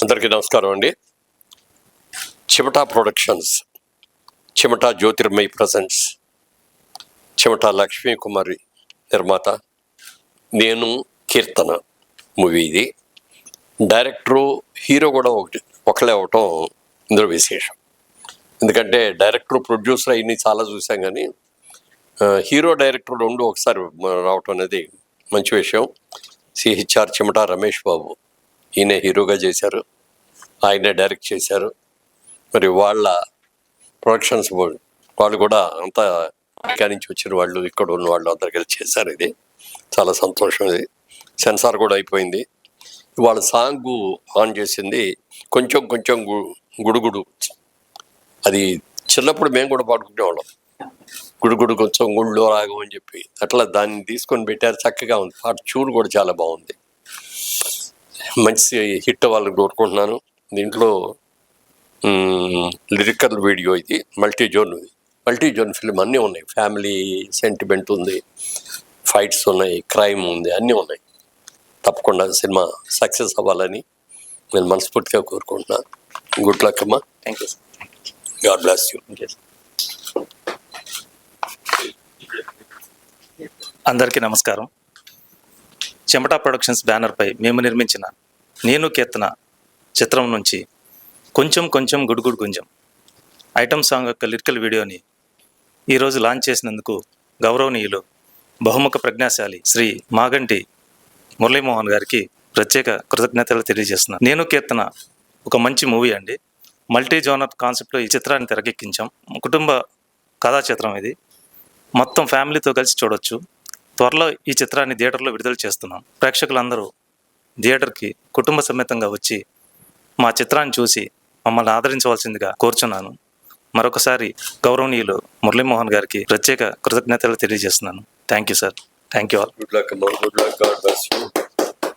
అందరికీ నమస్కారం అండి. చిమటా ప్రొడక్షన్స్, చిమటా జ్యోతిర్మయి ప్రజెంట్స్, చిమటా లక్ష్మీ కుమారి నిర్మాత, నేను కీర్తన మూవీ ఇది. డైరెక్టరు హీరో కూడా ఒకలే అవటం ఇందులో విశేషం. ఎందుకంటే డైరెక్టర్ ప్రొడ్యూసర్ అయ్యి చాలా చూసాం, కానీ హీరో డైరెక్టర్ రెండు ఒకసారి రావటం అనేది మంచి విషయం. సిహెచ్ఆర్ చిమటా రమేష్ బాబు ఈయన హీరోగా చేశారు, ఆయనే డైరెక్ట్ చేశారు. మరి వాళ్ళ ప్రొడక్షన్స్ వాళ్ళు కూడా అంతా అమెరికా నుంచి వచ్చిన వాళ్ళు, ఇక్కడ ఉన్న వాళ్ళు అందరు కలిసి చేశారు. ఇది చాలా సంతోషం. ఇది సెన్సార్ కూడా అయిపోయింది. వాళ్ళ సాంగ్ ఆన్ చేసింది కొంచెం కొంచెం గుడుగుడు. అది చిన్నప్పుడు మేము కూడా పాడుకునేవాళ్ళం, గుడుగుడు కొంచెం గుళ్ళో రాగం అని చెప్పి. అట్లా దాన్ని తీసుకొని పెట్టారు, చక్కగా ఉంది. పాట చూడు కూడా చాలా బాగుంది. మంచి హిట్ అవ్వాలని కోరుకుంటున్నాను. దీంట్లో లిరికల్ వీడియో ఇది, మల్టీ జోన్ ఫిల్మ్ అన్నీ ఉన్నాయి. ఫ్యామిలీ సెంటిమెంట్ ఉంది, ఫైట్స్ ఉన్నాయి, క్రైమ్ ఉంది, అన్నీ ఉన్నాయి. తప్పకుండా సినిమా సక్సెస్ అవ్వాలని నేను మనస్ఫూర్తిగా కోరుకుంటున్నాను. గుడ్ లక్ అమ్మా. Thank you. God bless you. అందరికీ నమస్కారం. చిమటా ప్రొడక్షన్స్ బ్యానర్పై మేము నిర్మించిన నేను కీర్తన చిత్రం నుంచి కొంచెం కొంచెం గుడుగుడు గుంజం ఐటమ్ సాంగ్ యొక్క లిరికల్ వీడియోని ఈరోజు లాంచ్ చేసినందుకు గౌరవనీయులు బహుముఖ ప్రజ్ఞాశాలి శ్రీ మాగంటి మురళీమోహన్ గారికి ప్రత్యేక కృతజ్ఞతలు తెలియజేస్తున్నాను. నేను కీర్తన ఒక మంచి మూవీ అండి. మల్టీ జోనర్ కాన్సెప్ట్లో ఈ చిత్రాన్ని తెరకెక్కించాం. కుటుంబ కథా చిత్రం ఇది. మొత్తం ఫ్యామిలీతో కలిసి చూడొచ్చు. త్వరలో ఈ చిత్రాన్ని థియేటర్లో విడుదల చేస్తున్నాం. ప్రేక్షకులందరూ థియేటర్కి కుటుంబ సమేతంగా వచ్చి మా చిత్రాన్ని చూసి మమ్మల్ని ఆదరించవలసిందిగా కోరుచున్నాను. మరొకసారి గౌరవనీయులు మురళీమోహన్ గారికి ప్రత్యేక కృతజ్ఞతలు తెలియజేస్తున్నాను. Thank you sir. Thank you all. Good luck. God bless you.